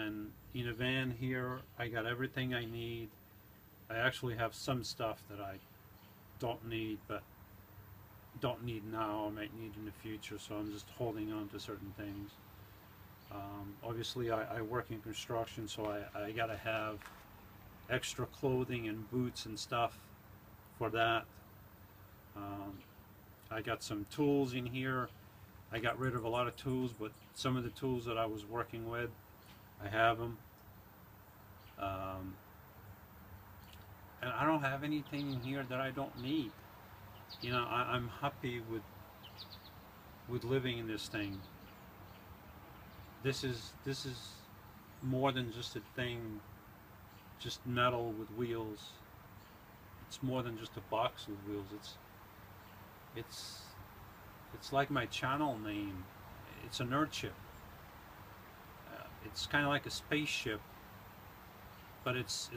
And in a van here, I got everything I need. I actually have some stuff that I don't need, but don't need now, I might need in the future, so I'm just holding on to certain things. Obviously, I work in construction, so I gotta have extra clothing and boots and stuff for that. Um, I got some tools in here. I got rid of a lot of tools, but some of the tools that I was working with, I have them. Um, and I don't have anything in here that I don't need. You know, I'm happy with living in this thing. This is more than just a thing, just metal with wheels. It's more than just a box with wheels. It's it's like my channel name. It's a nerd ship. It's kind of like a spaceship, but it's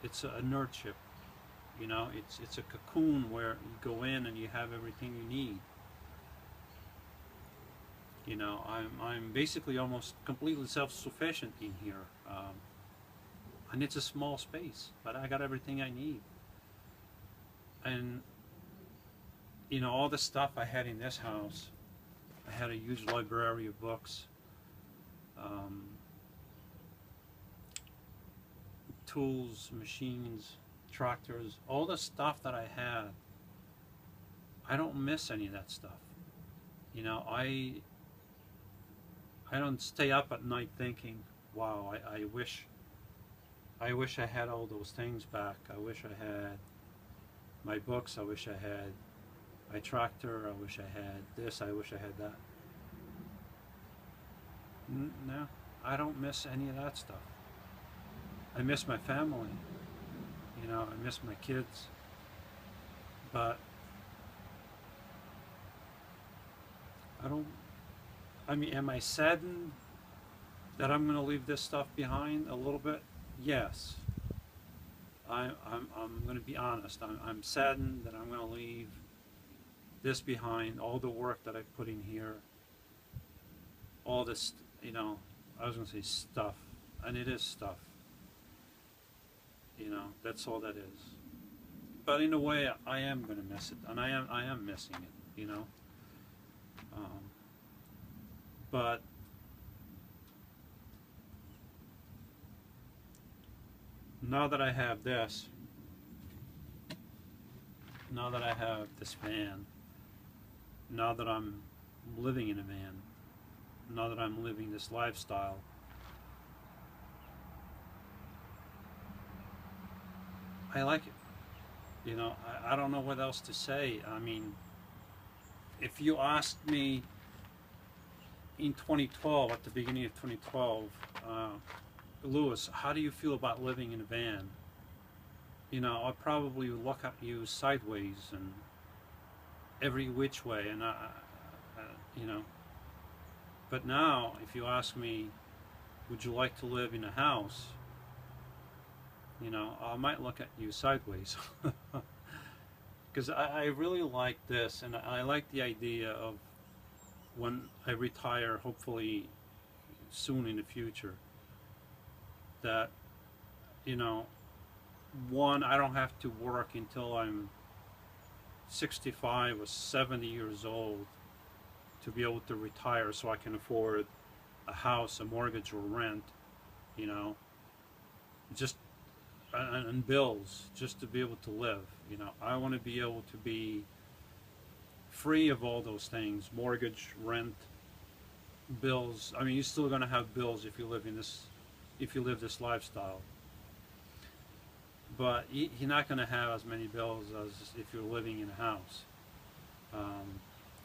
a nerd ship. You know, it's a cocoon where you go in and you have everything you need. You know, I'm basically almost completely self-sufficient in here, and it's a small space, but I got everything I need. And you know, all the stuff I had in this house, I had a huge library of books, um, tools, machines, tractors, all the stuff that I had. I don't miss any of that stuff. You know, I don't stay up at night thinking, wow, I wish I had all those things back. I wish I had my books. I wish I had my tractor. I wish I had this. I wish I had that. No, I don't miss any of that stuff. I miss my family. You know, I miss my kids. But I don't. I mean, am I saddened that I'm going to leave this stuff behind a little bit? Yes. I'm going to be honest. I'm saddened that I'm going to leave this behind, all the work that I put in here, all this, you know, I was going to say stuff, and it is stuff. You know, that's all that is. But in a way, I am going to miss it, and I am missing it, you know. But now that I have this, now that I have this van, now that I'm living in a van, now that I'm living this lifestyle, I like it. You know, I don't know what else to say. I mean, if you asked me in 2012, at the beginning of 2012, Lewis, how do you feel about living in a van? You know, I'd probably look at you sideways and every which way, and you know. But now, if you ask me, would you like to live in a house? You know, I might look at you sideways. Because I really like this, and I like the idea of when I retire, hopefully soon in the future, that, you know, one, I don't have to work until I'm 65 or 70 years old to be able to retire so I can afford a house, a mortgage, or rent, you know, just and bills, just to be able to live. You know, I want to be able to be free of all those things: mortgage, rent, bills. I mean, you're still going to have bills if you live in this, if you live this lifestyle. But you're not going to have as many bills as if you're living in a house.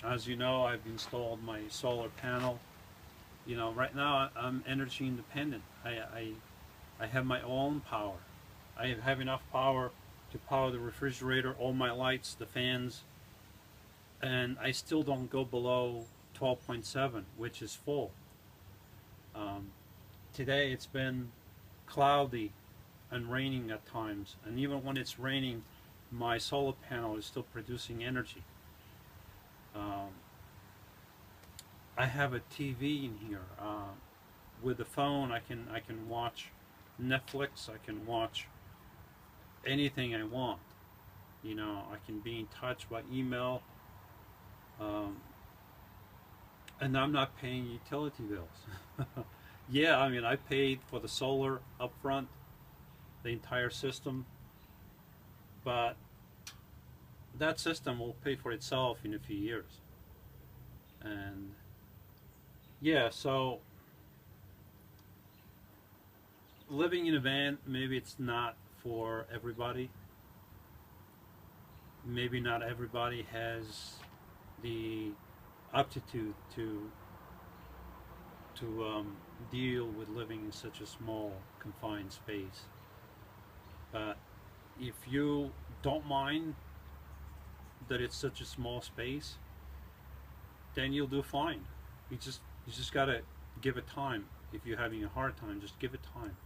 As you know, I've installed my solar panel. You know, right now I'm energy independent. I have my own power. I have enough power to power the refrigerator, all my lights, the fans, and I still don't go below 12.7, which is full. Today it's been cloudy and raining at times, and even when it's raining, my solar panel is still producing energy. I have a TV in here. with the phone, I can watch Netflix. I can watch anything I want. You know, I can be in touch by email, um, and I'm not paying utility bills. Yeah, I mean, I paid for the solar upfront, the entire system, but that system will pay for itself in a few years. And yeah, so living in a van, maybe it's not for everybody. Maybe not everybody has the aptitude to deal with living in such a small, confined space. But if you don't mind that it's such a small space, then you'll do fine. You just gotta give it time. If you're having a hard time, just give it time.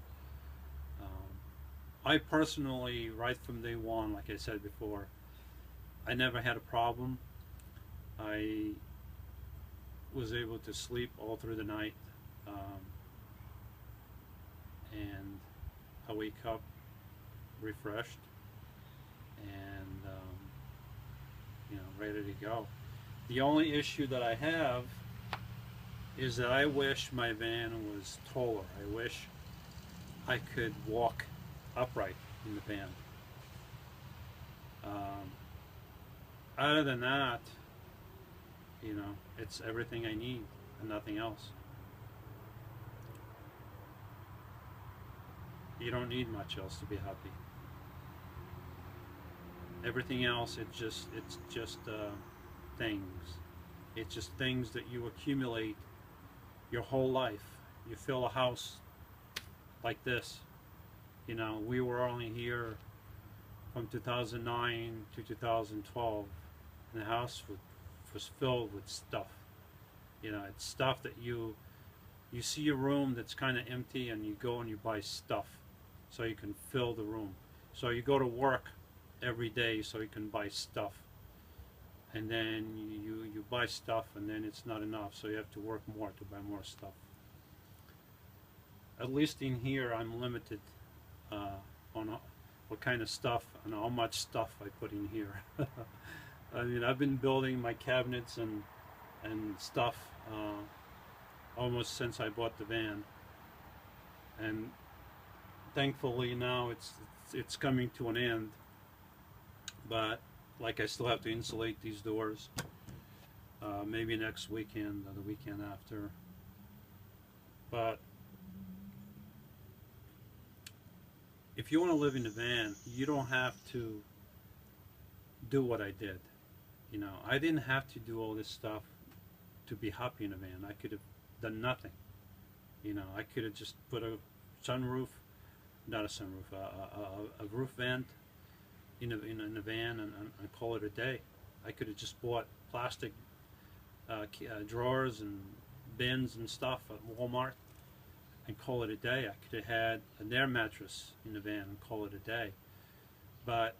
I personally, right from day one, like I said before, I never had a problem. I was able to sleep all through the night, um, and I wake up refreshed and ready to go. The only issue that I have is that I wish my van was taller. I wish I could walk upright in the van. Um, Other than that, it's everything I need and nothing else. You don't need much else to be happy. Everything else, it's just things. It's just things that you accumulate your whole life. You fill a house like this. We were only here from 2009 to 2012, and the house was filled with stuff. It's stuff that you see a room that's kind of empty, and you go and you buy stuff so you can fill the room. So you go to work every day so you can buy stuff, and then you buy stuff, and then it's not enough, so you have to work more to buy more stuff. At least in here, I'm limited on what kind of stuff and how much stuff I put in here. I mean, I've been building my cabinets and stuff almost since I bought the van, and thankfully now it's coming to an end. But like, I still have to insulate these doors. Maybe next weekend or the weekend after. But if you want to live in a van, you don't have to do what I did. I didn't have to do all this stuff to be happy in a van. I could have done nothing. I could have just put a sunroof, not a sunroof, a roof vent in a van and call it a day. I could have just bought plastic drawers and bins and stuff at Walmart and call it a day. I could have had an air mattress in the van and call it a day. But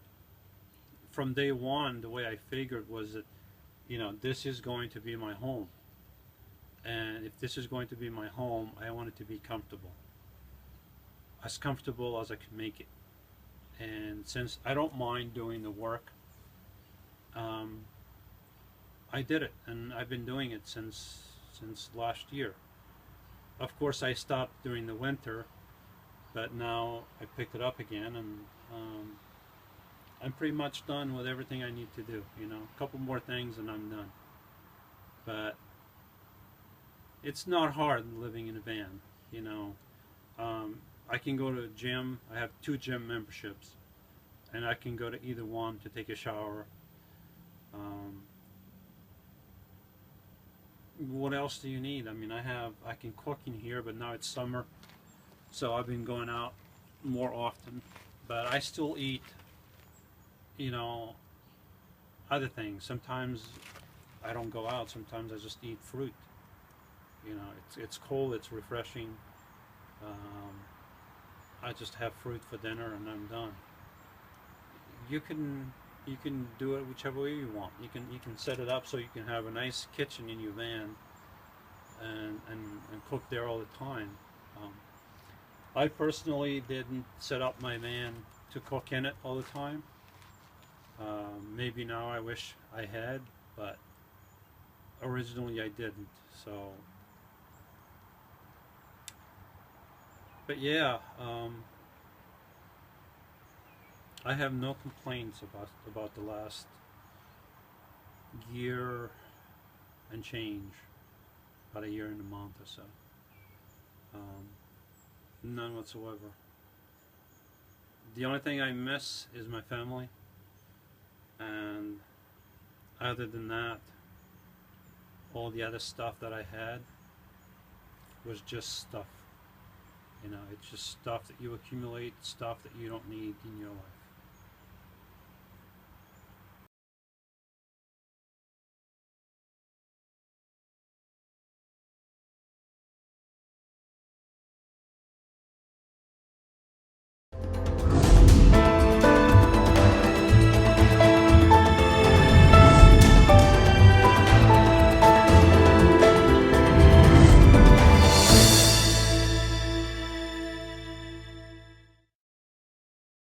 from day one, the way I figured was that, this is going to be my home. And if this is going to be my home, I want it to be comfortable. As comfortable as I can make it. And since I don't mind doing the work, I did it, and I've been doing it since last year. Of course, I stopped during the winter, but now I picked it up again, and I'm pretty much done with everything I need to do. A couple more things and I'm done. But it's not hard living in a van. I can go to a gym. I have 2 gym memberships, and I can go to either one to take a shower. What else do you need? I mean, I can cook in here, but now it's summer, so I've been going out more often. But I still eat, other things. Sometimes I don't go out. Sometimes I just eat fruit. It's cold. It's refreshing. I just have fruit for dinner and I'm done. You can do it whichever way you want. You can set it up so you can have a nice kitchen in your van and cook there all the time. Um, I personally didn't set up my van to cook in it all the time. Maybe now I wish I had, but originally I didn't. So, but yeah, I have no complaints about the last year and change, about a year and a month or so. None whatsoever. The only thing I miss is my family, and other than that, all the other stuff that I had was just stuff. You know, it's just stuff that you accumulate, stuff that you don't need in your life.